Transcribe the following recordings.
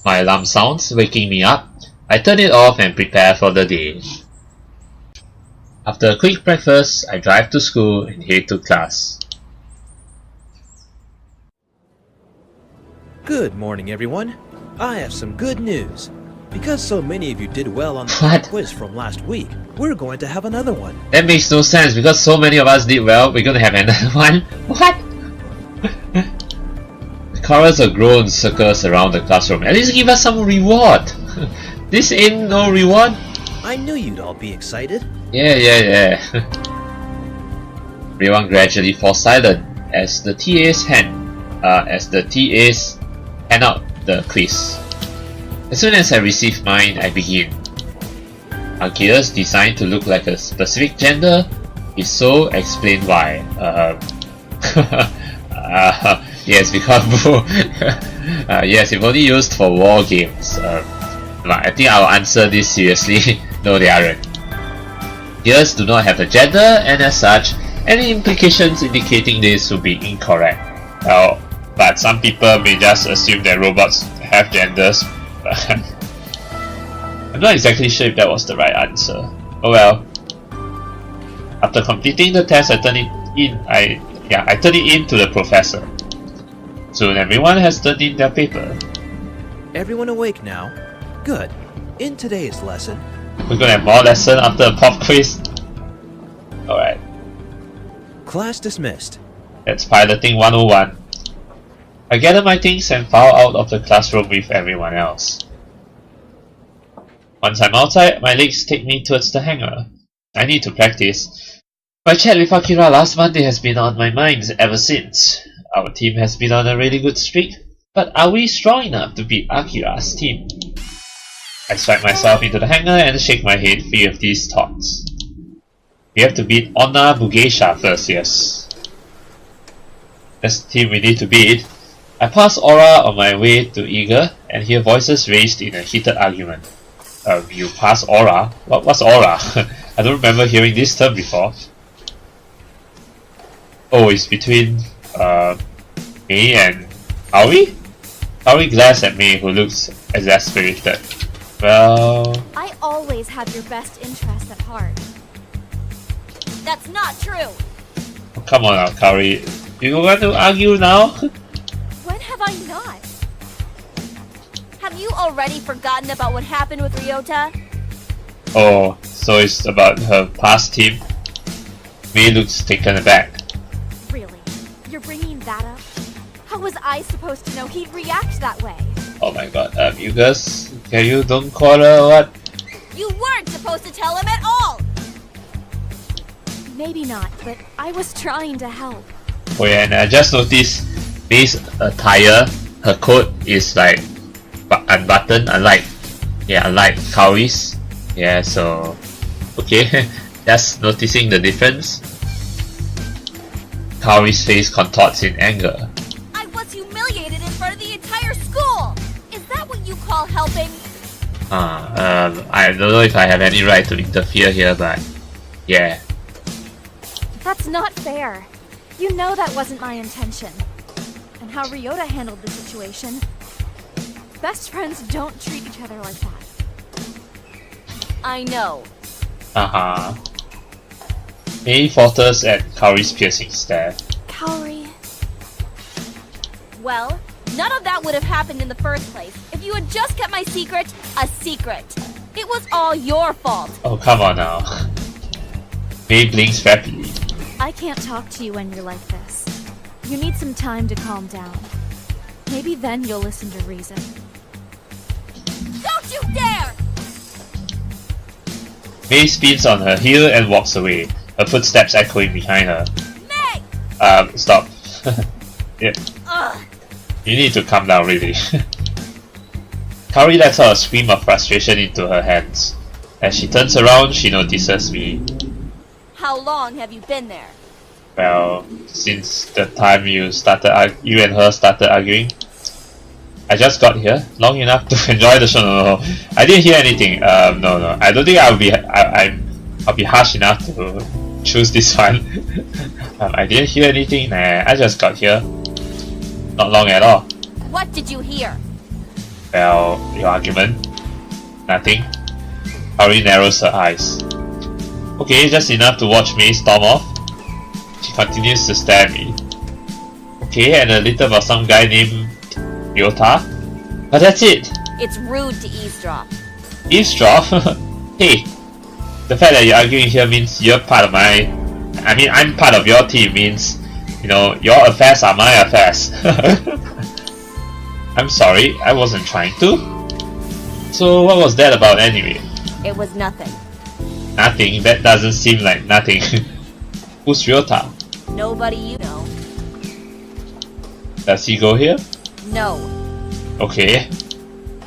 My alarm sounds, waking me up. I turn it off and prepare for the day. After a quick breakfast, I drive to school and head to class. Good morning, everyone. I have some good news. Because so many of you did well on the quiz from last week, we're going to have another one. That makes no sense. Because so many of us did well, we're gonna have another one? What? The chorus of groans circles around the classroom. At least give us some reward. This ain't no reward. I knew you'd all be excited. Yeah. Everyone gradually falls silent as the TAs hand out the quiz. As soon as I receive mine, I begin. Are gears designed to look like a specific gender? If so, explain why. Yes, because yes, if only used for war games. I think I'll answer this seriously. No, they aren't. Gears do not have a gender, and as such, any implications indicating this will be incorrect. But some people may just assume that robots have genders. I'm not exactly sure if that was the right answer. Oh well. After completing the test, I turn it in to the professor. Soon everyone has turned in their paper. Everyone awake now? Good. In today's lesson, we're gonna have more lesson after a pop quiz. Alright. Class dismissed. That's piloting 101. I gather my things and file out of the classroom with everyone else. Once I'm outside, my legs take me towards the hangar. I need to practice. My chat with Akira last Monday has been on my mind ever since. Our team has been on a really good streak, but are we strong enough to beat Akira's team? I strike myself into the hangar and shake my head free of these thoughts. We have to beat Onna Bugeisha first, yes. That's the team we need to beat. I pass Aura on my way to Eager and hear voices raised in a heated argument. You pass Aura? What's Aura? I don't remember hearing this term before. Oh, it's between May and Aoi? Aoi glares at me, who looks exasperated. Well... I always have your best interest at heart. That's not true! Oh, come on now, Kaori. You want to argue now? When have I not? Have you already forgotten about what happened with Ryota? Oh, so it's about her past team? May looks taken aback. Really? You're bringing that up? How was I supposed to know he'd react that way? Oh my god, you guys, can you don't call her what? You weren't supposed to tell him at all! Maybe not, but I was trying to help. Oh yeah, and I just noticed May's attire, her coat is like unbuttoned, unlike Kaori's. Yeah, so okay, just noticing the difference. Kaori's face contorts in anger. I was humiliated in front of the entire school! Is that what you call helping? I don't know if I have any right to interfere here, but yeah. That's not fair. You know that wasn't my intention. And how Ryota handled the situation. Best friends don't treat each other like that. I know. May falters at Kaori's piercing stare. Kaori... Well, none of that would have happened in the first place if you had just kept my secret a secret. It was all your fault. Oh, come on now. May blinks rapidly. I can't talk to you when you're like this. You need some time to calm down. Maybe then you'll listen to reason. Don't you dare! May spins on her heel and walks away, her footsteps echoing behind her. May! Stop. Yeah. You need to calm down, really. Kaori lets out a scream of frustration into her hands. As she turns around, she notices me. How long have you been there? Well, since the time you and her started arguing. I just got here, long enough to enjoy the show. No, I didn't hear anything. No. I don't think I'll be harsh enough to choose this one. I didn't hear anything. Nah, I just got here. Not long at all. What did you hear? Well, your argument? Nothing? Kaori narrows her eyes. Okay, just enough to watch me storm off. She continues to stare at me. Okay, and a little about some guy named Ryota. But that's it! It's rude to eavesdrop. Eavesdrop? Hey, the fact that you're arguing here means you're part of my... I mean, I'm part of your team means, you know, your affairs are my affairs. I'm sorry, I wasn't trying to. So what was that about anyway? It was nothing. Nothing? That doesn't seem like nothing. Who's Ryota? Nobody you know. Does he go here? No. Okay.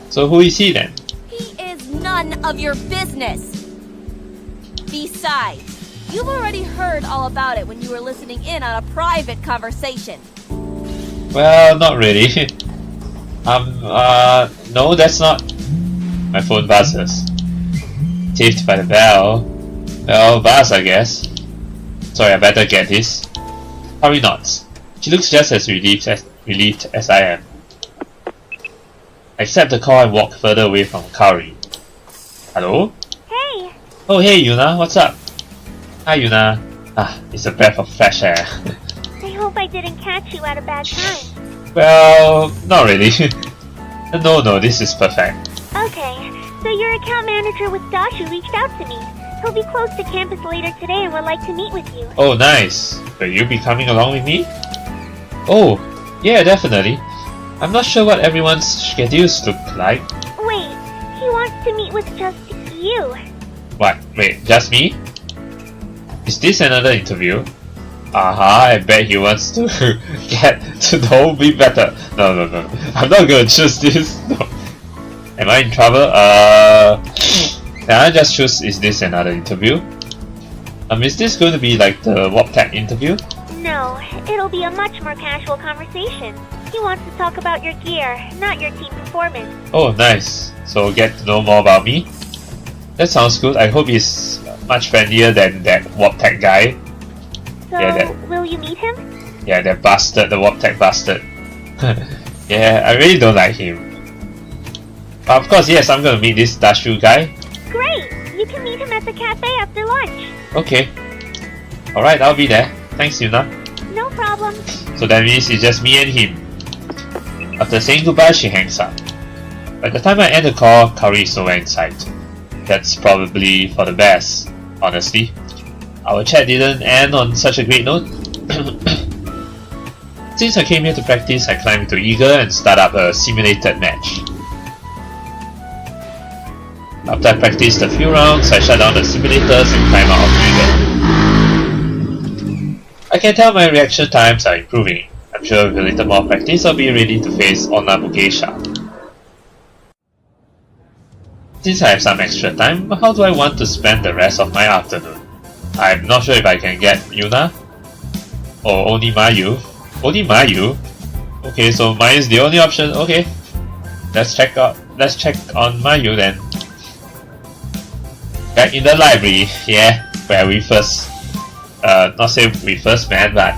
So who is he then? He is none of your business. Besides, you've already heard all about it when you were listening in on a private conversation. Well, not really. No, that's not. My phone buzzes. Tipped by the bell. Well, buzz, I guess. Sorry, I better get this. Hurry nods. She looks just as relieved as I am. I accept the call and walk further away from Kaori. Hello? Hey! Oh, hey Yuna, what's up? Hi Yuna. Ah, it's a breath of fresh air. I hope I didn't catch you at a bad time. Well, not really. No, this is perfect. Okay, so your account manager with Dashu reached out to me. He'll be close to campus later today and would like to meet with you. Oh, nice. Will you be coming along with me? Oh, yeah, definitely. I'm not sure what everyone's schedules look like. Wait, he wants to meet with just you. What? Wait, just me? Is this another interview? I bet he wants to get to know me better. No. I'm not gonna choose this. No. Am I in trouble? Can I just choose, is this another interview? Is this going to be like the WAPTEC interview? No, it'll be a much more casual conversation. He wants to talk about your gear, not your team performance. Oh, nice. So get to know more about me? That sounds good. I hope he's much friendlier than that WAPTEC guy. So, Yeah, will you meet him? Yeah, that bastard, the WAPTEC bastard. Yeah, I really don't like him. But of course, yes, I'm gonna meet this Dashu guy. Great! You can meet him at the cafe after lunch. Okay. Alright, I'll be there. Thanks, Yuna. No problem. So that means it's just me and him. After saying goodbye, she hangs up. By the time I end the call, Kaori is nowhere in sight. That's probably for the best, honestly. Our chat didn't end on such a great note. Since I came here to practice, I climbed into Eager and start up a simulated match. After I practiced a few rounds, I shut down the simulators and climb out of Eager. I can tell my reaction times are improving. I'm sure with a little more practice, I'll be ready to face online Geisha. Since I have some extra time, how do I want to spend the rest of my afternoon? I'm not sure if I can get Yuna or only Mayu. Only Mayu? Okay, so Mayu is the only option. Okay, let's check on Mayu then. Back in the library, yeah, where we first, not say we first met, but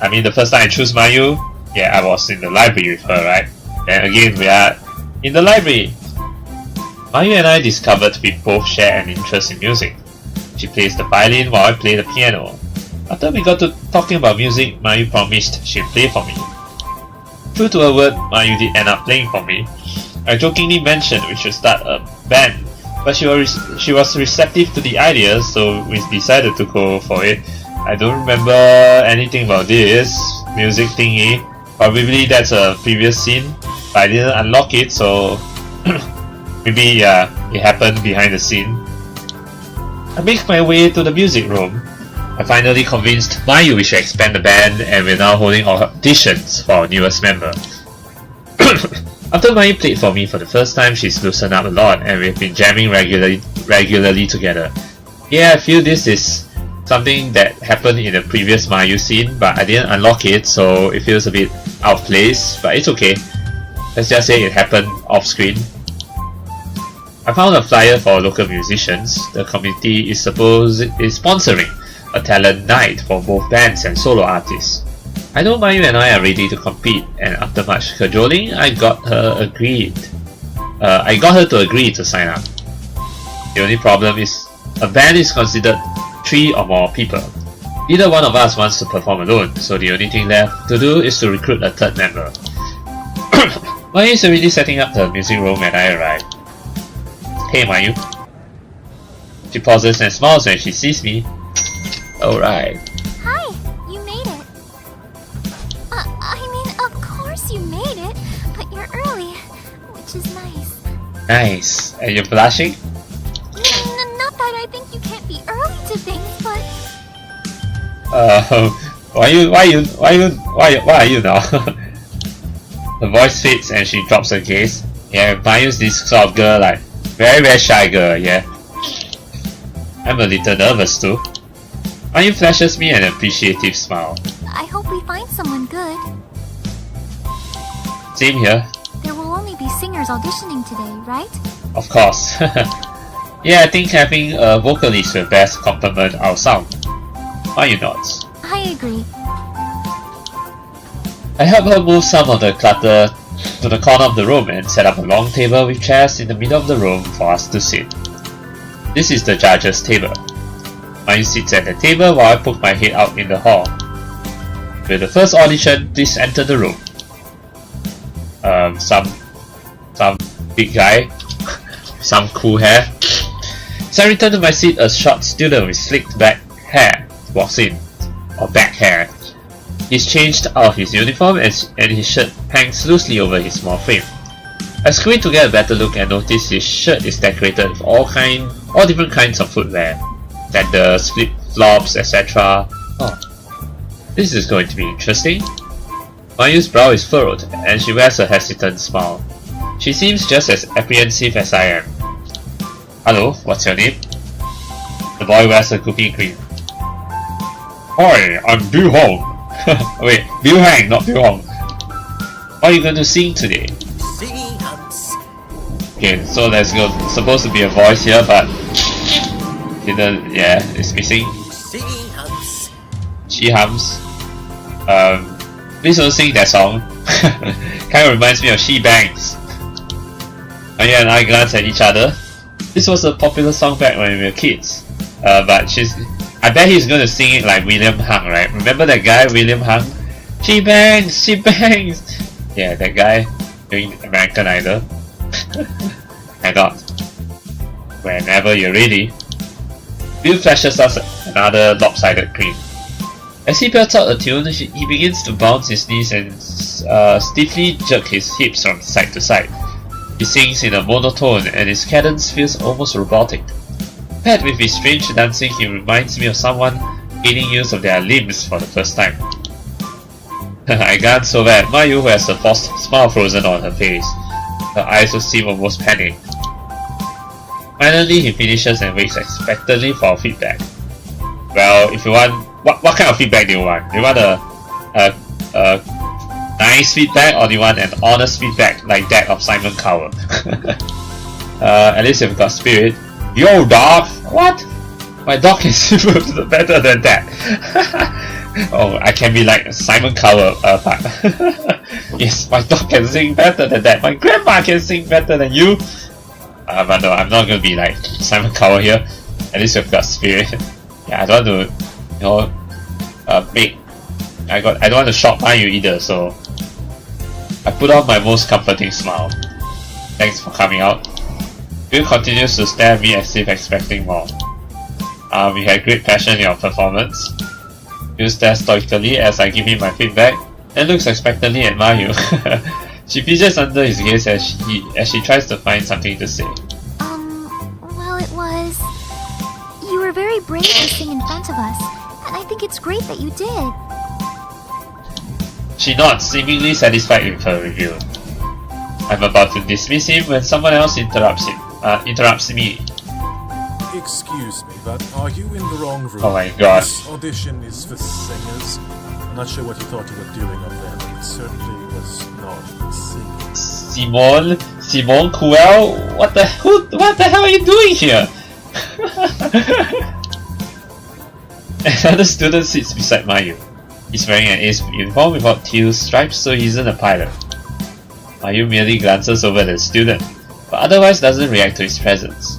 I mean the first time I choose Mayu, yeah, I was in the library with her, right? Then again, we are in the library. Mayu and I discovered we both share an interest in music. She plays the violin while I play the piano. After we got to talking about music, Mayu promised she'd play for me. True to her word, Mayu did end up playing for me. I jokingly mentioned we should start a band, but she was receptive to the idea, so we decided to go for it. I don't remember anything about this music thingy. Probably that's a previous scene, but I didn't unlock it, so maybe it happened behind the scene. I make my way to the music room. I finally convinced Mayu we should expand the band, and we're now holding auditions for our newest member. After Mayu played for me for the first time, she's loosened up a lot, and we've been jamming regularly together. Yeah, I feel this is something that happened in the previous Mayu scene, but I didn't unlock it, so it feels a bit out of place, but it's okay. Let's just say it happened off screen. I found a flyer for local musicians. The community is sponsoring a talent night for both bands and solo artists. I know Mayu and I are ready to compete, and after much cajoling, I got her agreed. I got her to agree to sign up. The only problem is a band is considered 3 or more people. Neither one of us wants to perform alone, so the only thing left to do is to recruit a third member. Mayu is already setting up the music room when I arrive. Hey Mayu. She pauses and smiles when she sees me. Alright. Hi, you made it. I mean, of course you made it, but you're early, which is nice. Nice. And you're blushing? Not that I think you can't be early to things, but... Why are you now? Her voice fades and she drops her gaze. Yeah, Mayu's this sort of girl, like, very shy girl, yeah. I'm a little nervous too. Mayu flashes me an appreciative smile. I hope we find someone good. Same here. There will only be singers auditioning today, right? Of course. Yeah, I think having a vocalist will best complement our sound. Mayu nods. I agree. I help her move some of the clutter to the corner of the room and set up a long table with chairs in the middle of the room for us to sit. This is the judge's table. Mayu sits at the table while I poke my head out in the hall. With the first audition, please enter the room. Some big guy, some cool hair. As I return to my seat, a short student with slicked back hair walks in, or back hair. He's changed out of his uniform and his shirt hangs loosely over his small frame. I squint to get a better look and notice his shirt is decorated with all different kinds of footwear, sandals, flip-flops, etc. Oh, this is going to be interesting. Mayu's brow is furrowed and she wears a hesitant smile. She seems just as apprehensive as I am. Hello, what's your name? The boy wears a cookie cream. Hi, I'm Bill Hong. Wait, Bill Hang, not Bill Hong. What are you going to sing today? Okay, so there's supposed to be a voice here, but it's missing. She hums. Please don't sing that song. Kind of reminds me of She Bangs. Anya and I glance at each other. This was a popular song back when we were kids. But I bet he's gonna sing it like William Hung, right? Remember that guy, William Hung? She bangs! She bangs! Yeah, that guy doing American Idol. Hang on. Whenever you're ready. Bill flashes us another lopsided cream. As he belts out a tune, he begins to bounce his knees and stiffly jerk his hips from side to side. He sings in a monotone and his cadence feels almost robotic. Paired with his strange dancing, he reminds me of someone gaining use of their limbs for the first time. I glance over at Mayu who has a forced smile frozen on her face. Her eyes will seem almost panicked. Finally, he finishes and waits expectantly for feedback. Well, if you want, what kind of feedback do you want? Do you want a nice feedback or do you want an honest feedback like that of Simon Cowell? At least you've got spirit. Yo dog! What? My dog can sing better than that. Oh, I can be like Simon Cowell, but yes, my dog can sing better than that. My grandma can sing better than you. But no, I'm not gonna be like Simon Cowell here. At least you've got spirit. Yeah, I don't want to, I don't want to shock Mayu either, so I put on my most comforting smile. Thanks for coming out. Bill continues to stare at me as if expecting more. We had great passion in your performance. Bill stares stoically as I give him my feedback and looks expectantly at Mayu. She fidgets under his gaze as she tries to find something to say. Well, it was... You were very brave to sing in front of us, and I think it's great that you did. She nods, seemingly satisfied with her review. I'm about to dismiss him when someone else interrupts me. Excuse me, but are you in the wrong room? Oh my gosh. This audition is for singers. I'm not sure what you thought you were doing up there, but it certainly was not singing. Simone Cowell? What the hell are you doing here? Another student sits beside Mayu. He's wearing an ace uniform without teal stripes, so he isn't a pilot. Mayu merely glances over at the student. but otherwise doesn't react to his presence.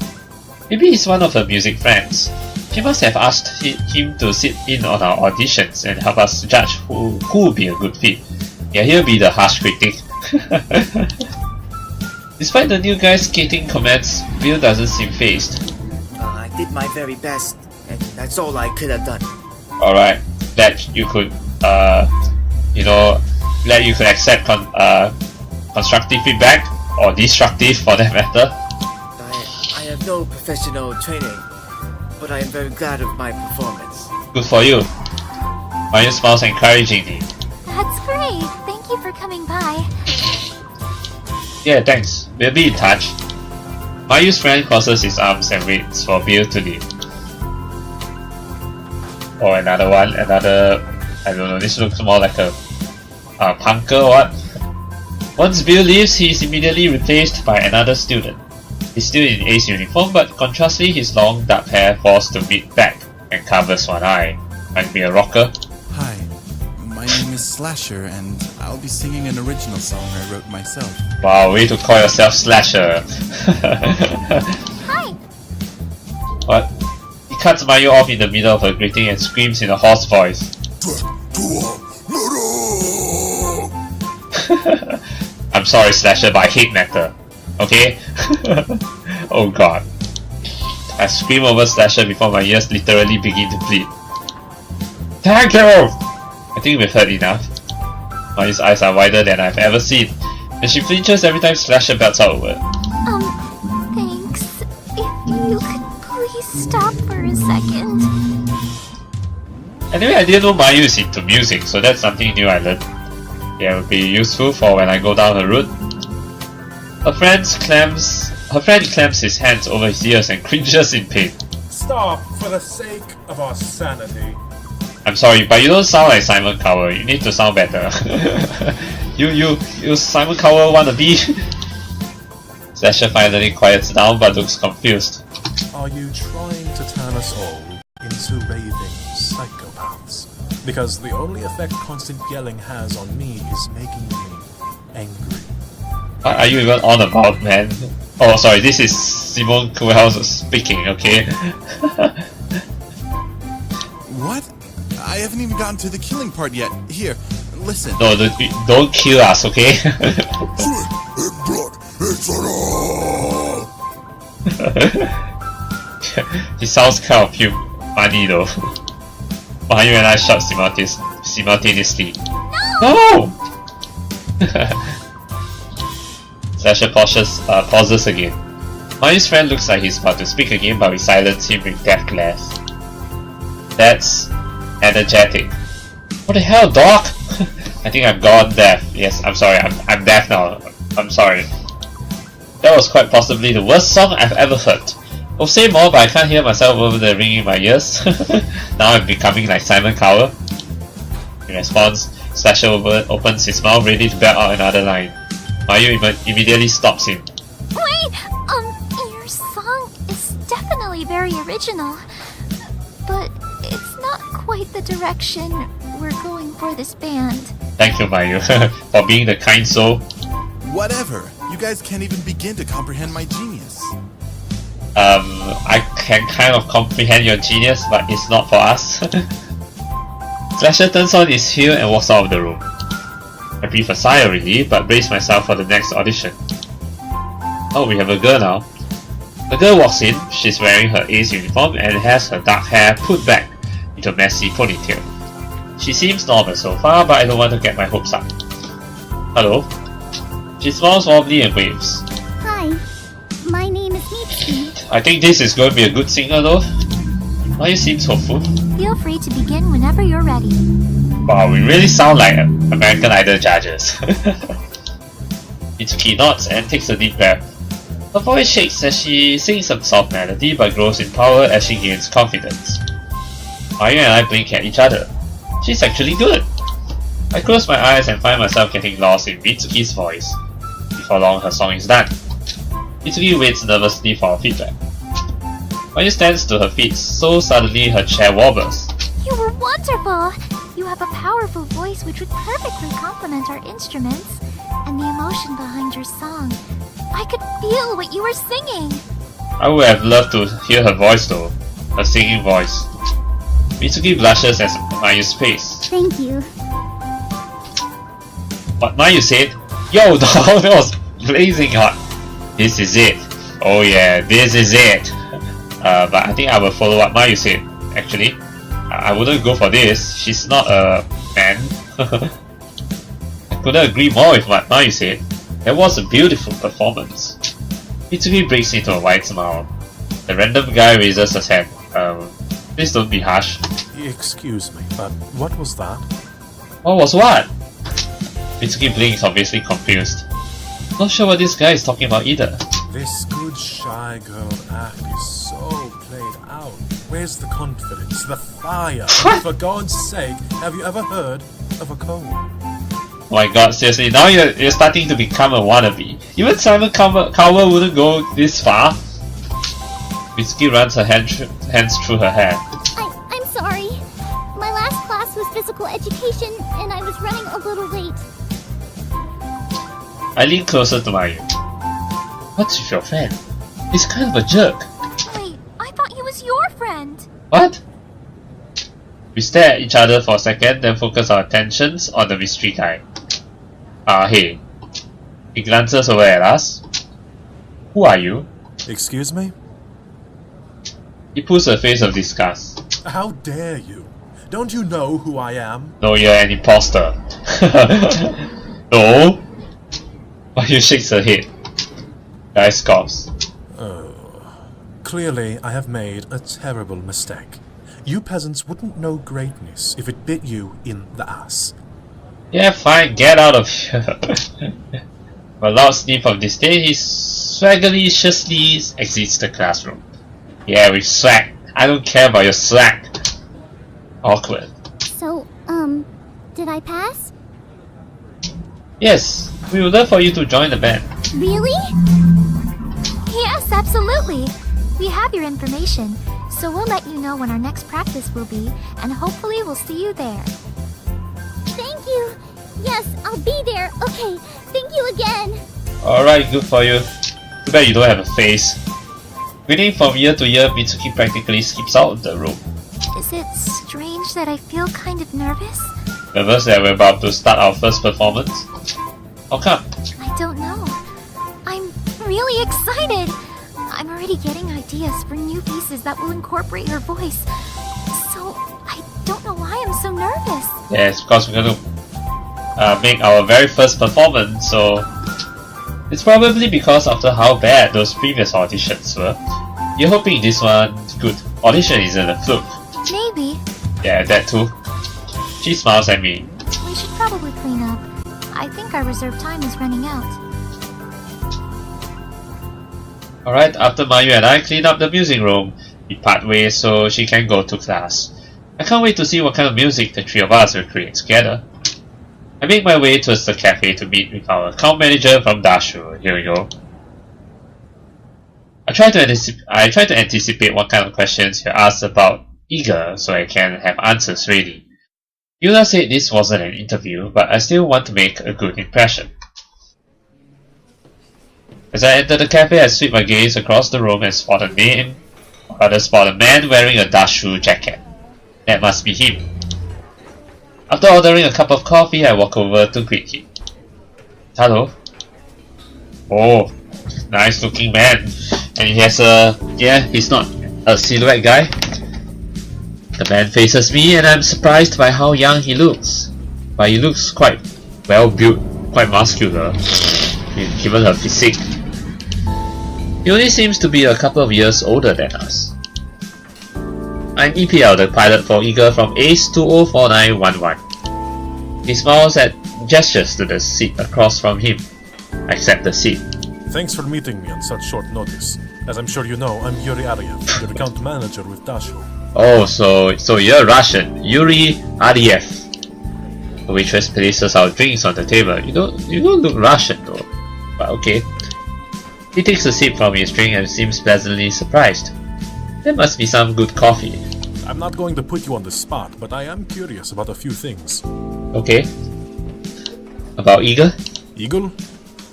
Maybe he's one of her music friends. She must have asked him to sit in on our auditions and help us judge who would be a good fit. Yeah, he'll be the harsh critic. Despite the new guy's scathing comments, Bill doesn't seem fazed. I did my very best, and that's all I could have done. Alright, that you could, that you could accept constructive feedback, or destructive for that matter. I have no professional training, but I am very glad of my performance. Good for you. Mayu smiles encouragingly. That's great. Thank you for coming by. Yeah, thanks. We'll be in touch. Mayu's friend crosses his arms and waits for Bill to leave. Oh, another one. I don't know, this looks more like a punker or what? Once Bill leaves, he is immediately replaced by another student. He's still in A's uniform, but contrastly, his long dark hair falls to mid-back and covers one eye. Might be a rocker. Hi, my name is Slasher, and I'll be singing an original song I wrote myself. Wow, way to call yourself Slasher. Hi. What? He cuts Mayu off in the middle of her greeting and screams in a hoarse voice. I'm sorry, Slasher, but I hate metal. Okay? Oh god. I scream over Slasher before my ears literally begin to bleed. Thank you! I think we've heard enough. Mayu's eyes are wider than I've ever seen, and she flinches every time Slasher belts out a word. Thanks. If you could please stop for a second. Anyway, I didn't know Mayu is into music, so that's something new I learned. Yeah, it would be useful for when I go down her route. Her friend clamps his hands over his ears and cringes in pain. Stop, for the sake of our sanity. I'm sorry, but you don't sound like Simon Cowell. You need to sound better. you Simon Cowell wannabe? Slasher finally quiets down but looks confused. Are you trying to turn us all into raving psychopaths? Because the only effect constant yelling has on me is making me angry. What are you even on about, man? Oh, sorry, this is Simone Cowell speaking, okay? What? I haven't even gotten to the killing part yet. Here, listen. No, don't kill us, okay? He sounds kind of funny though. Mayu and I shout simultaneously. No! Slasher pauses again. Mayu's friend looks like he's about to speak again, but we silence him with death glares. That's energetic. What the hell, Doc? I think I'm gone deaf. Yes, I'm sorry, I'm deaf now. I'm sorry. That was quite possibly the worst song I've ever heard. I'll say more, but I can't hear myself over the ringing in my ears. Now I'm becoming like Simon Cowell. In response, Slasher opens his mouth ready to belt out another line. Mayu immediately stops him. Wait, your song is definitely very original, but it's not quite the direction we're going for this band. Thank you, Mayu, for being the kind soul. Whatever. You guys can't even begin to comprehend my genius. I can kind of comprehend your genius, but it's not for us. Slasher turns on his heel and walks out of the room. I breathe a sigh of relief, but brace myself for the next audition. Oh, we have a girl now. The girl walks in. She's wearing her A's uniform and has her dark hair put back into a messy ponytail. She seems normal so far, but I don't want to get my hopes up. Hello. She smiles warmly and waves. Hi, my name is Mitsuki. I think this is going to be a good singer though. Mayu seems hopeful. Feel free to begin whenever you're ready. Wow, we really sound like American Idol judges. Mitsuki nods and takes a deep breath. Her voice shakes as she sings a soft melody but grows in power as she gains confidence. Mayu and I blink at each other. She's actually good. I close my eyes and find myself getting lost in Mitsuki's voice. Before long, her song is done. Mitsuki waits nervously for feedback. Mayu stands to her feet, so suddenly her chair wobbles. You were wonderful! You have a powerful voice which would perfectly complement our instruments and the emotion behind your song. I could feel what you were singing. I would have loved to hear her voice though. Her singing voice. Mitsuki blushes as Mayu's face. Thank you. What Mayu said? Yo, dog, that was blazing hot. This is it. Oh yeah, this is it. But I think I will follow what Mayu said. Actually, I wouldn't go for this. She's not a man. I couldn't agree more with what Mayu said. That was a beautiful performance. Mitsuki breaks into a wide smile. The random guy raises his hand. Please don't be harsh. Excuse me, but what was that? What was what? Mitsuki blinks, obviously confused. Not sure what this guy is talking about either. This good shy girl act is so played out. Where's the confidence, the fire? And for God's sake, have you ever heard of a cone? Oh my god, seriously, now you're starting to become a wannabe. Even Simon Cowell wouldn't go this far. Mitsuki runs her hands through her hair. I'm sorry. My last class was physical education, and I was running a little late. I lean closer to Mayu. What's with your friend? He's kind of a jerk. Wait, I thought he was your friend. What? We stare at each other for a second, then focus our attentions on the mystery guy. Hey. He glances over at us. Who are you? Excuse me? He pulls a face of disgust. How dare you? Don't you know who I am? No, you're an imposter. No? Mayu shakes her head. Guy scoffs. Clearly, I have made a terrible mistake. You peasants wouldn't know greatness if it bit you in the ass. Yeah, fine, get out of here. With a loud sniff of disdain, he swaggerishly exits the classroom. Yeah, with swag. I don't care about your swag. Awkward. So, did I pass? Yes, we would love for you to join the band. Really? Yes, absolutely. We have your information, so we'll let you know when our next practice will be, and hopefully we'll see you there. Thank you. Yes, I'll be there. Okay, thank you again. Alright, good for you. Too bad you don't have a face. Grinning from year to year, Mitsuki practically skips out of the room. Is it strange that I feel kind of nervous? Nervous that we're about to start our first performance? How come? I don't know. I'm really excited. I'm already getting ideas for new pieces that will incorporate her voice. So, I don't know why I'm so nervous. Yes, because we're going to make our very first performance, so it's probably because after how bad those previous auditions were, you're hoping this one's good. Audition isn't a fluke. Maybe. Yeah, that too. She smiles at me. We should probably clean up. I think our reserved time is running out. Alright, after Mayu and I clean up the music room, we part ways so she can go to class. I can't wait to see what kind of music the three of us will create together. I make my way towards the cafe to meet with our account manager from Dashu. Here we go. I try to anticipate what kind of questions you ask about Eager so I can have answers ready. Yuna said this wasn't an interview, but I still want to make a good impression. As I enter the cafe, I sweep my gaze across the room and spot a man wearing a Dashu jacket. That must be him. After ordering a cup of coffee, I walk over to greet him. Hello. Oh, nice looking man. And he has he's not a silhouette guy. The man faces me and I'm surprised by how young he looks. But he looks quite well built, quite muscular, given her physique. He only seems to be a couple of years older than us. I'm EPL, the pilot for Eager from ACE 204911. He smiles and gestures to the seat across from him. I accept the seat. Thanks for meeting me on such short notice. As I'm sure you know, I'm Yuri Ariev, your account manager with Dashu. Oh, so you're Russian. Yuri Ariev. The waitress places our drinks on the table. You don't look Russian though. But okay. He takes a sip from his drink and seems pleasantly surprised. There must be some good coffee. I'm not going to put you on the spot, but I am curious about a few things. Okay. About Eagle? Eagle?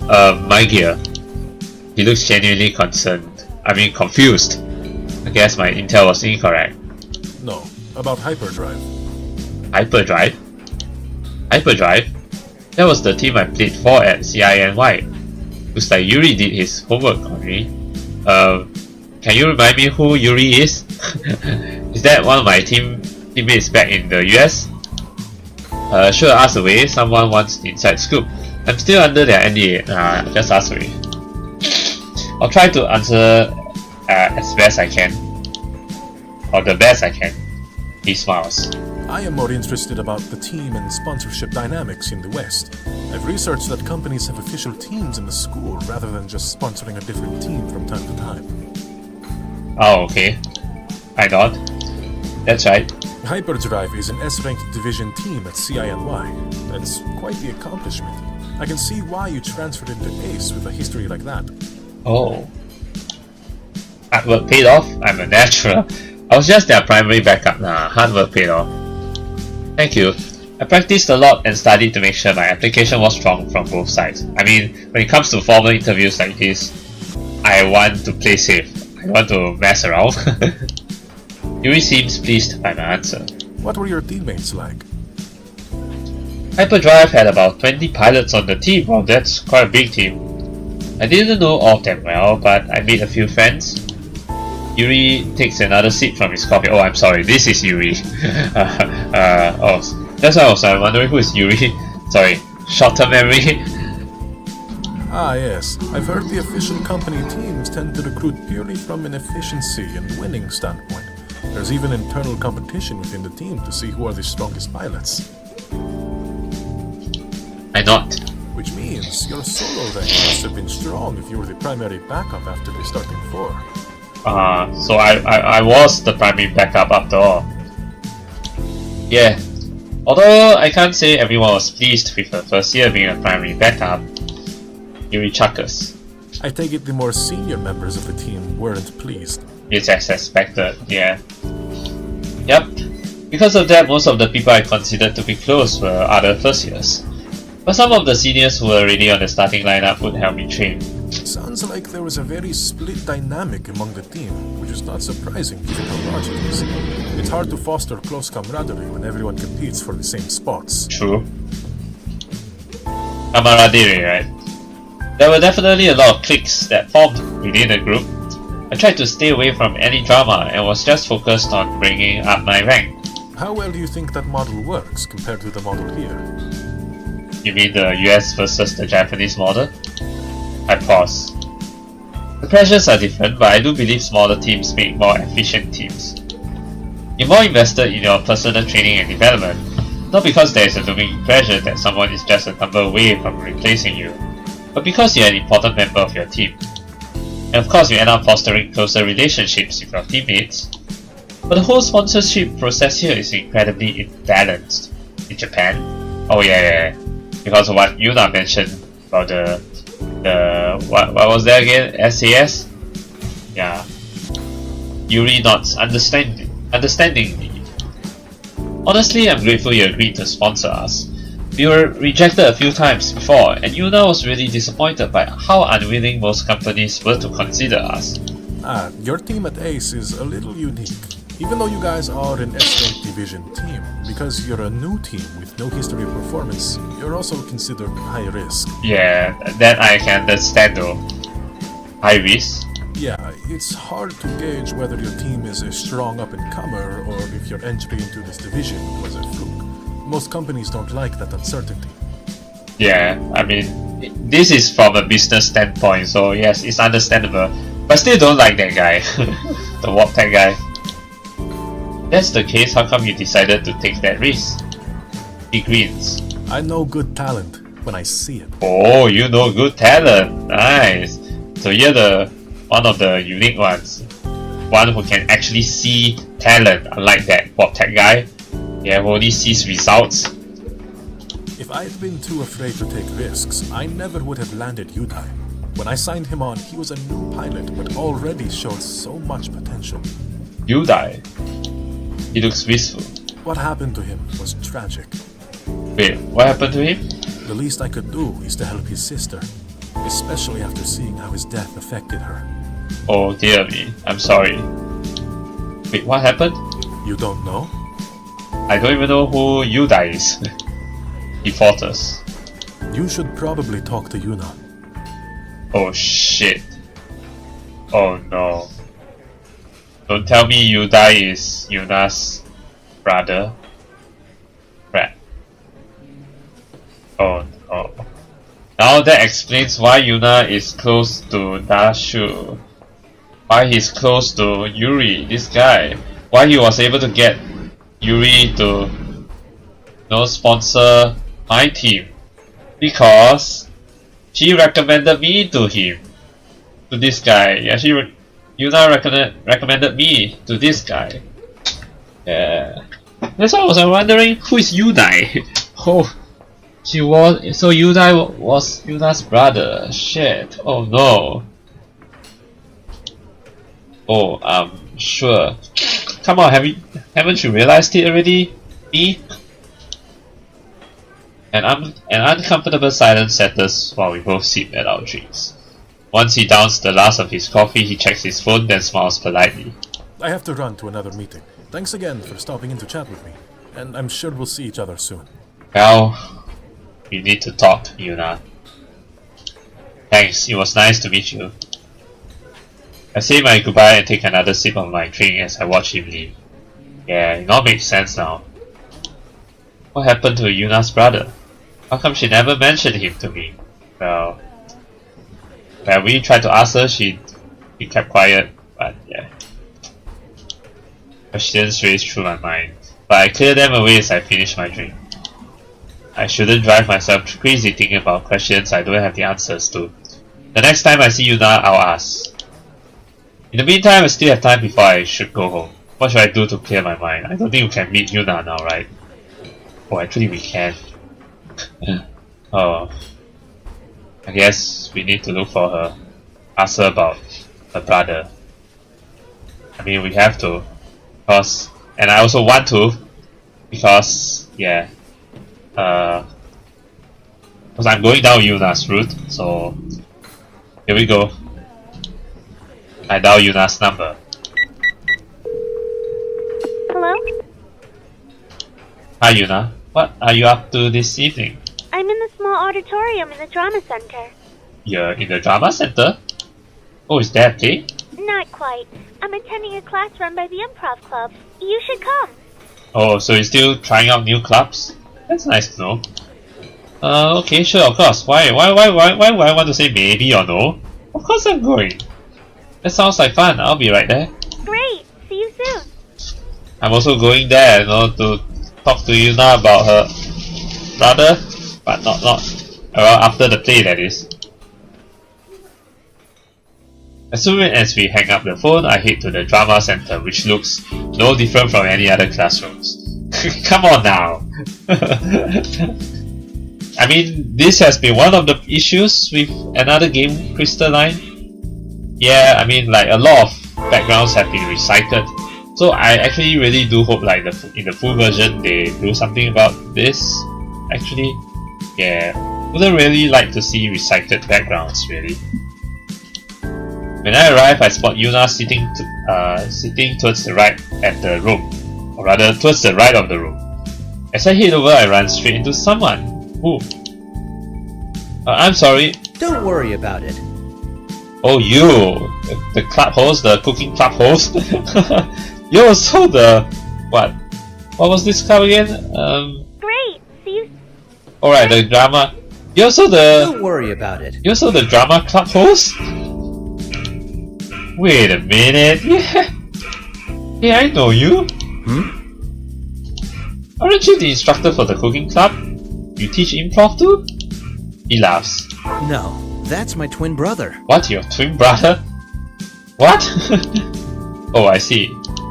My gear. He looks genuinely concerned. I mean confused. I guess my intel was incorrect. No, about hyperdrive. Hyperdrive? Hyperdrive? That was the team I played for at CINY. Looks like Yuri did his homework on me. Can you remind me who Yuri is? Is that one of my teammates back in the US? Sure, ask away. Someone wants the inside scoop. I'm still under their NDA. Just ask away. I'll try to answer as best I can. Or the best I can. He smiles. I am more interested about the team and sponsorship dynamics in the West. I've researched that companies have official teams in the school rather than just sponsoring a different team from time to time. Oh, okay. I nod. That's right. Hyperdrive is an S-ranked division team at CINY. That's quite the accomplishment. I can see why you transferred into ACE with a history like that. Oh. Hard work paid off? I'm a natural. I was just their primary backup. Hard work paid off. Thank you. I practiced a lot and studied to make sure my application was strong from both sides. I mean, when it comes to formal interviews like this, I want to play safe. I want to mess around. Yuri seems pleased by my answer. What were your teammates like? Hyperdrive had about 20 pilots on the team. Well, that's quite a big team. I didn't know all of them well, but I made a few friends. Yuri takes another sip from his coffee. Oh, I'm sorry, this is Yuri. Oh, that's why I was wondering who is Yuri. Sorry, short-term memory. Ah yes, I've heard the official company teams tend to recruit purely from an efficiency and winning standpoint. There's even internal competition within the team to see who are the strongest pilots. I nod. Which means your solo rank must have been strong if you were the primary backup after the starting four. So I was the primary backup after all. Yeah. Although I can't say everyone was pleased with the first year being a primary backup, Yuri chuckles. I take it the more senior members of the team weren't pleased. It's as expected, yeah. Yep. Because of that, most of the people I considered to be close were other first years. But some of the seniors who were already on the starting lineup would help me train. Sounds like there was a very split dynamic among the team, which is not surprising given how large it is. It's hard to foster close camaraderie when everyone competes for the same spots. True. Camaraderie, right? There were definitely a lot of cliques that formed within the group. I tried to stay away from any drama and was just focused on bringing up my rank. How well do you think that model works compared to the model here? You mean the US versus the Japanese model? I pause. The pressures are different, but I do believe smaller teams make more efficient teams. You're more invested in your personal training and development, not because there is a looming pressure that someone is just a number away from replacing you, but because you're an important member of your team. And of course you end up fostering closer relationships with your teammates. But the whole sponsorship process here is incredibly imbalanced. In Japan? Oh yeah. Because of what Yuna mentioned about the what was that again? SAS? Yeah. Yuri nods understandingly. Honestly, I'm grateful you agreed to sponsor us. We were rejected a few times before, and Yuna was really disappointed by how unwilling most companies were to consider us. Your team at ACE is a little unique. Even though you guys are an S-rank division team, because you're a new team with no history of performance, you're also considered high risk. Yeah, that I can understand though. High risk? Yeah, it's hard to gauge whether your team is a strong up-and-comer or if your entry into this division was a fluke. Most companies don't like that uncertainty. Yeah, I mean, this is from a business standpoint, so yes, it's understandable. But still don't like that guy. The Warp Tech guy. That's the case, how come you decided to take that risk? He grins. I know good talent when I see it. Oh, you know good talent. Nice. So you're the one of the unique ones. One who can actually see talent, unlike that Warp Tech guy. Yeah, who only sees results. If I'd been too afraid to take risks, I never would have landed Yudai. When I signed him on, he was a new pilot but already showed so much potential. Yudai? He looks wistful. What happened to him was tragic. Wait, what happened to him? The least I could do is to help his sister. especially after seeing how his death affected her. Oh dear me, I'm sorry. Wait, what happened? You don't know? I don't even know who Yuda is. He fought us. You should probably talk to Yuna. Oh shit. Oh no. Don't tell me Yuda is Yuna's brother. Crap. Oh no. Now that explains why Yuna is close to Dashu. Why he's close to Yuri, this guy. Why he was able to get Yuri to sponsor my team. Because she recommended me to him. To this guy. Yeah, Yuna recommended me to this guy. Yeah. That's why I was wondering who is Yudai. Oh, so Yudai was Yuna's brother. Shit. Oh no. Oh, sure. Come on, haven't you realized it already? Me? An uncomfortable silence settles while we both sip at our drinks. Once he downs the last of his coffee, he checks his phone, then smiles politely. I have to run to another meeting. Thanks again for stopping in to chat with me, and I'm sure we'll see each other soon. Well, we need to talk, Yuna. Thanks, it was nice to meet you. I say my goodbye and take another sip of my drink as I watch him leave. Yeah, it all makes sense now. What happened to Yuna's brother? How come she never mentioned him to me? Well, when we tried to ask her, she kept quiet, but yeah. Questions raced through my mind, but I cleared them away as I finished my drink. I shouldn't drive myself crazy thinking about questions I don't have the answers to. The next time I see Yuna, I'll ask. In the meantime, I still have time before I should go home. What should I do to clear my mind? I don't think we can meet Yuna now, right? Oh, actually we can. Oh. I guess we need to look for her. Ask her about her brother. I mean, we have to. Because, and I also want to. Because, yeah. Because I'm going down Yuna's route. So, here we go. I dial Yuna's number. Hello? Hi Yuna. What are you up to this evening? I'm in the small auditorium in the drama center. You're in the drama center? Oh, is that a play? Not quite. I'm attending a class run by the improv club. You should come. Oh, so you're still trying out new clubs? That's nice to know. Okay, sure, of course. Why would I want to say maybe or no? Of course I'm going. That sounds like fun. I'll be right there. Great. See you soon. I'm also going there, to talk to Yuna about her brother, but not well, after the play, that is. As soon as we hang up the phone, I head to the drama center, which looks no different from any other classrooms. Come on now! I mean, this has been one of the issues with another game, Crystalline. Yeah, I mean, like, a lot of backgrounds have been recycled. So I actually really do hope, like, in the full version, they do something about this. Actually, yeah, wouldn't really like to see recycled backgrounds, really. When I arrive, I spot Yuna sitting towards the right at the room, or rather, towards the right of the room. As I head over, I run straight into someone. Who? I'm sorry. Don't worry about it. Oh, you! The club host, the cooking club host? You're also the... What? What was this club again? Great! See you... Alright, the drama... You're also the... Don't worry about it. You're also the drama club host? Wait a minute... Yeah, I know you. Aren't you the instructor for the cooking club? You teach improv too? He laughs. No, that's my twin brother. What, your twin brother? What? Oh, I see.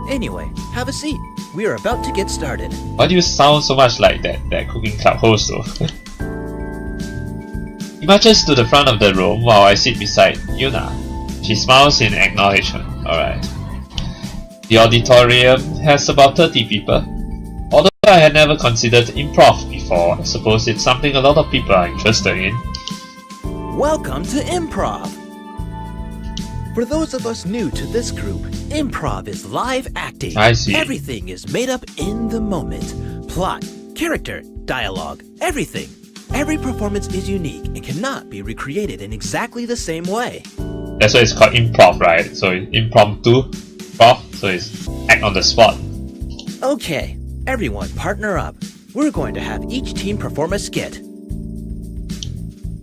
Anyway, have a seat. We are about to get started. Why do you sound so much like that cooking club host though? He marches to the front of the room while I sit beside Yuna. She smiles in acknowledgement. Alright. The auditorium has about 30 people. Although I had never considered improv before, I suppose it's something a lot of people are interested in. Welcome to improv! For those of us new to this group, improv is live acting. I see. Everything is made up in the moment. Plot, character, dialogue, everything. Every performance is unique and cannot be recreated in exactly the same way. That's why it's called improv, right? So impromptu, prof, so it's act on the spot. Okay, everyone partner up. We're going to have each team perform a skit.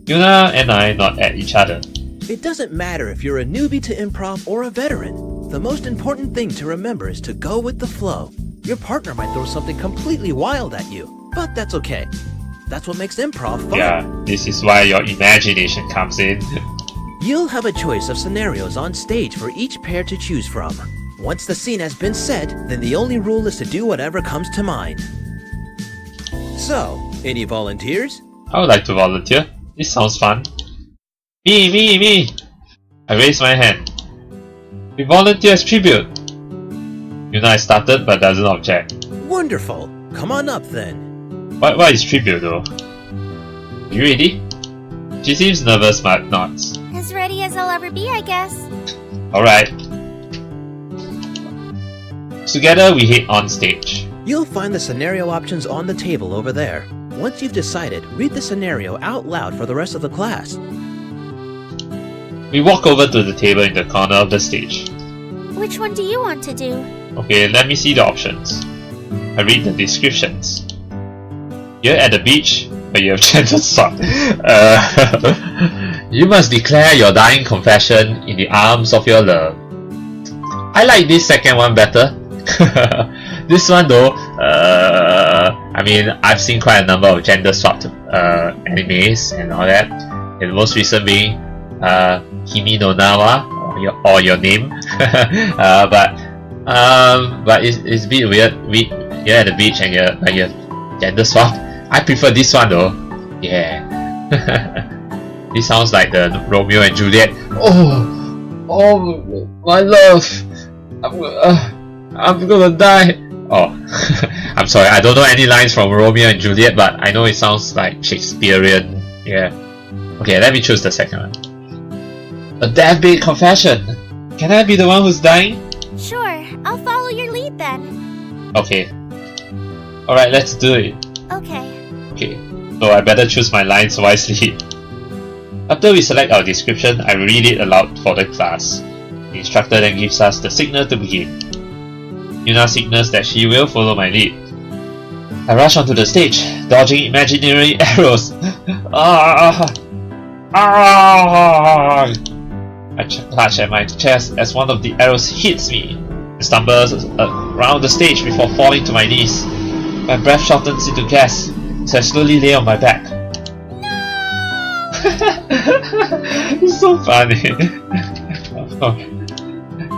Yuna and I nod at each other. It doesn't matter if you're a newbie to improv or a veteran. The most important thing to remember is to go with the flow. Your partner might throw something completely wild at you, but that's okay. That's what makes improv fun. Yeah, this is why your imagination comes in. You'll have a choice of scenarios on stage for each pair to choose from. Once the scene has been set, then the only rule is to do whatever comes to mind. So, any volunteers? I would like to volunteer. This sounds fun. Me! I raise my hand. We volunteer as tribute. Yuna started but doesn't object. Wonderful! Come on up then. What is tribute though? You ready? She seems nervous but nods. As ready as I'll ever be, I guess. Alright. Together we head on stage. You'll find the scenario options on the table over there. Once you've decided, read the scenario out loud for the rest of the class. We walk over to the table in the corner of the stage. Which one do you want to do? Okay, let me see the options. I read the descriptions. You're at the beach, but you have gentle sword. You must declare your dying confession in the arms of your love. I like this second one better. This one though, I mean, I've seen quite a number of gender swapped animes and all that. And the most recent being Kimi no Nawa, or your name. but it's a bit weird. You're at the beach and you're gender swapped. I prefer this one though. Yeah. This sounds like the Romeo and Juliet. Oh, my love. I'm gonna die. Oh, I'm sorry. I don't know any lines from Romeo and Juliet, but I know it sounds like Shakespearean. Yeah. Okay, let me choose the second one. A deathbed confession. Can I be the one who's dying? Sure, I'll follow your lead then. Okay. Alright, let's do it. Okay. Okay, so I better choose my lines wisely. After we select our description, I read it aloud for the class. The instructor then gives us the signal to begin. Yuna signals that she will follow my lead. I rush onto the stage, dodging imaginary arrows. I clutch at my chest as one of the arrows hits me. I stumble around the stage before falling to my knees. My breath shortens into gasps, so I slowly lay on my back. It's so funny.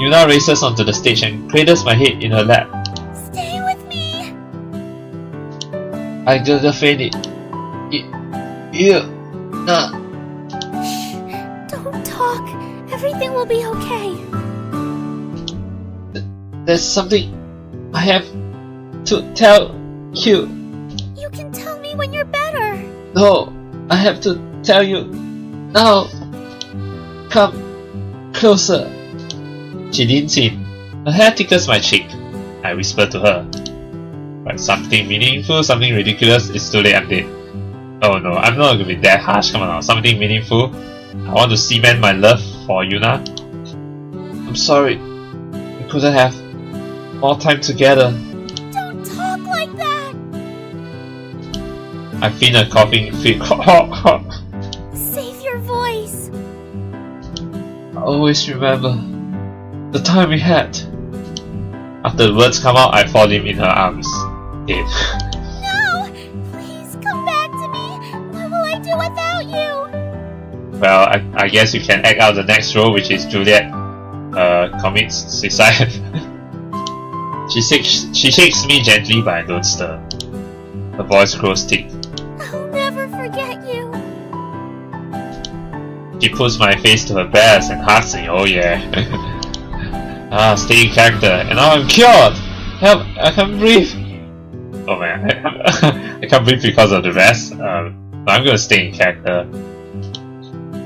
Yuna races onto the stage and cradles my head in her lap. Stay with me! I gotta faint it. Don't talk. Everything will be okay. There's something I have to tell you. You can tell me when you're better. No, I have to tell you now. Come closer. She leans in. Her hair tickles my cheek. I whisper to her. But something meaningful, something ridiculous, it's too late, I'm dead. Oh no, I'm not gonna be that harsh, come on now. Something meaningful. I want to cement my love for Yuna. I'm sorry. We couldn't have more time together. Don't talk like that. I feel a coughing fit. Save your voice. I always remember the time we had. After the words come out, I fall in her arms. Dead. No! Please come back to me. What will I do without you? Well, I guess you can act out the next role, which is Juliet commits suicide. She shakes me gently, but I don't stir. Her voice grows thick. I'll never forget you. She puts my face to her breast and hugs me. Oh yeah. Stay in character, and now I'm cured! Help! I can't breathe! Oh man, I can't breathe because of the rest. I'm gonna stay in character.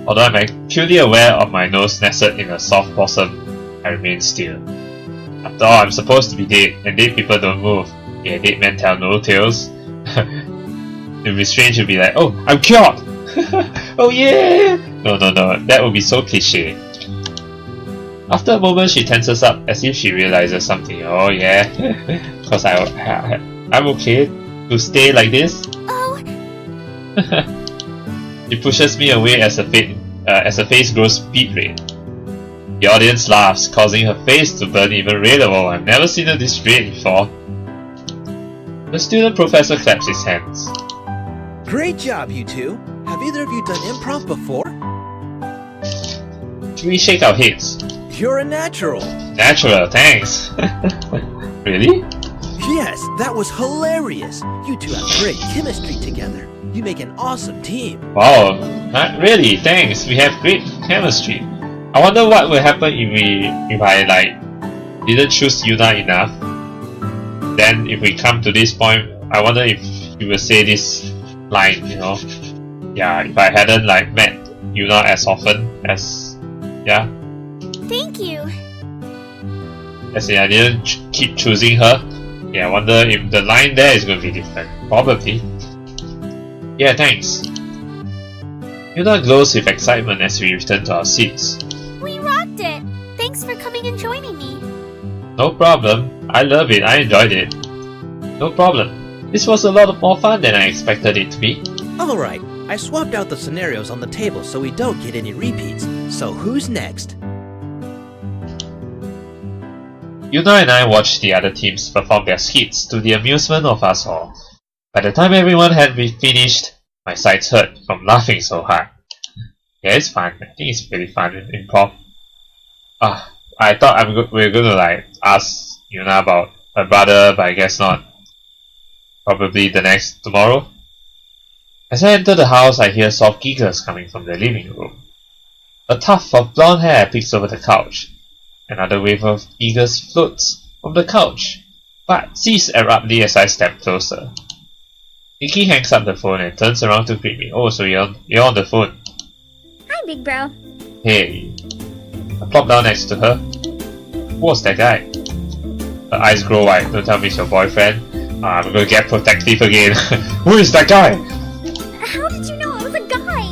Although I'm acutely aware of my nose nestled in a soft bosom, I remain still. After all, I'm supposed to be dead, and dead people don't move. Yeah, dead men tell no tales. It would be strange to be like, oh, I'm cured! Oh yeah! No, that would be so cliche. After a moment, she tenses up as if she realizes something. Oh yeah, cause I'm okay to stay like this. Oh, She pushes me away as her face grows beat red. The audience laughs, causing her face to burn even redder. Oh, I've never seen her this red before. The student professor claps his hands. Great job, you two. Have either of you done improv before? We shake our heads. You're a natural. Natural, thanks. Really? Yes, that was hilarious. You two have great chemistry together. You make an awesome team. Wow, really, thanks. We have great chemistry. I wonder what will happen if I didn't choose Yuna enough. Then if we come to this point, I wonder if you will say this line, you know. Yeah, if I hadn't met Yuna as often as, yeah. Thank you. As in I didn't keep choosing her. Yeah, I wonder if the line there is going to be different. Probably. Yeah, thanks. Yuna glows with excitement as we return to our seats. We rocked it. Thanks for coming and joining me. No problem. I love it. I enjoyed it. No problem. This was a lot more fun than I expected it to be. Alright, I swapped out the scenarios on the table so we don't get any repeats. So who's next? Yuna and I watched the other teams perform their skits to the amusement of us all. By the time everyone had finished, my sides hurt from laughing so hard. Yeah, it's fun. I think it's really fun in improv. I thought we were gonna ask Yuna about her brother, but I guess not. Probably tomorrow. As I enter the house, I hear soft giggles coming from the living room. A tuft of blonde hair peeks over the couch. Another wave of giggles floats from the couch, but ceases abruptly as I step closer. Nikki hangs up the phone and turns around to greet me. Oh, so you're on the phone. Hi, big bro. Hey. I plop down next to her. Who was that guy? Her eyes grow wide. Don't tell me it's your boyfriend. I'm gonna get protective again. Who is that guy? How did you know it was a guy?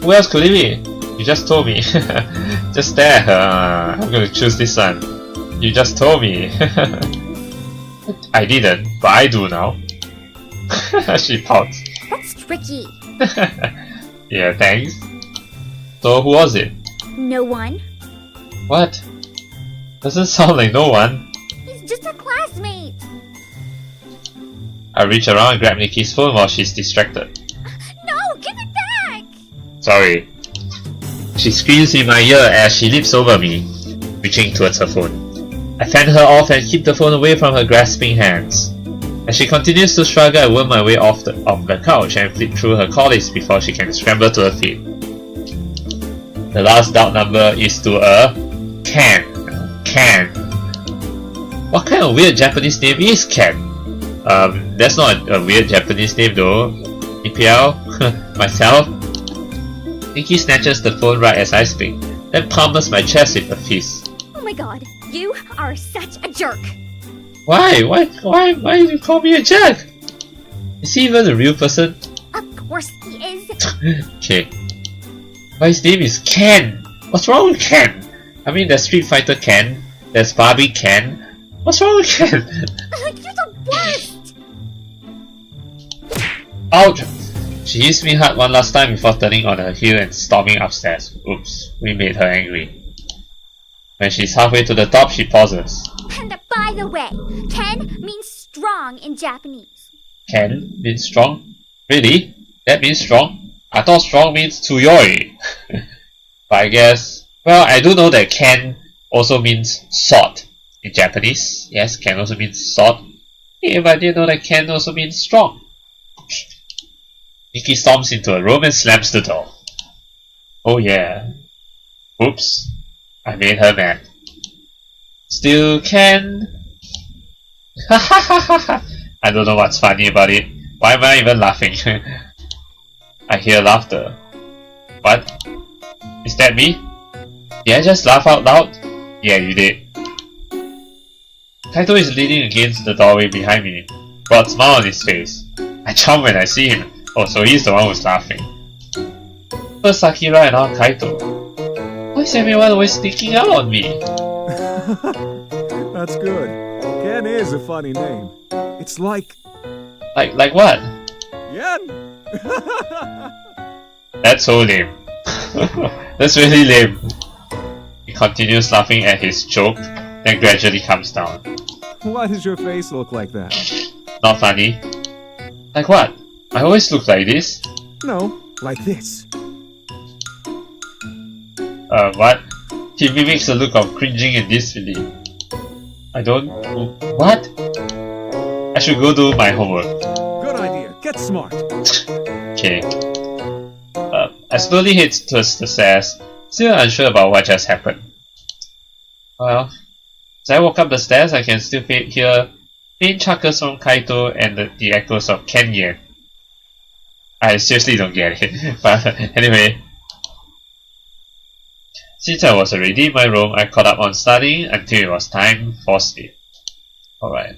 Who else could it be? You just told me. Just there. I'm gonna choose this one. You just told me. I didn't, but I do now. She pouts. That's tricky. Yeah, thanks. So who was it? No one. What? Doesn't sound like no one. He's just a classmate. I reach around and grab Nikki's phone while she's distracted. No, give it back. Sorry. She screams in my ear as she leaps over me, reaching towards her phone. I fend her off and keep the phone away from her grasping hands. As she continues to struggle, I worm my way off the couch and flip through her call list before she can scramble to her feet. The last dial number is to a Ken. Ken. What kind of weird Japanese name is Ken? That's not a weird Japanese name though. EPL? Myself? Nikki snatches the phone right as I speak, then pummels my chest with a fist. Oh my god, you are such a jerk. Why? Why did you call me a jerk? Is he even a real person? Of course he is. Okay. But his name is Ken. What's wrong with Ken? I mean, there's Street Fighter Ken, there's Barbie Ken. What's wrong with Ken? You're the worst. Ouch! She hits me hard one last time before turning on her heel and storming upstairs. Oops, we made her angry. When she's halfway to the top, she pauses. And by the way, Ken means strong in Japanese. Ken means strong? Really? That means strong? I thought strong means tsuyoi. But I guess... Well, I do know that Ken also means sword in Japanese. Yes, Ken also means sword. Yeah, but I didn't know that Ken also means strong. Nikki storms into a room and slams the door. Oh yeah. Oops. I made her mad. Still Ken. Ha ha ha ha ha. I don't know what's funny about it. Why am I even laughing? I hear laughter. What? Is that me? Did I just laugh out loud? Yeah, you did. Kaito is leaning against the doorway behind me, broad smile on his face. I jump when I see him. Oh, so he's the one who's laughing. First Sakura and now Kaito. Why is everyone always sneaking out on me? That's good. Ken is a funny name. It's like... Like what? Yen! That's so lame. That's really lame. He continues laughing at his joke, then gradually calms down. Why does your face look like that? Not funny. Like what? I always look like this. No, like this. What? He mimics a look of cringing and disbelief. I don't... What? I should go do my homework. Good idea. Get smart. Okay. I slowly head towards the stairs, still unsure about what just happened. Well, as I walk up the stairs, I can still hear faint chuckles from Kaito and the echoes of Ken Yen. I seriously don't get it, but anyway. Since I was already in my room, I caught up on studying until it was time for sleep. Alright.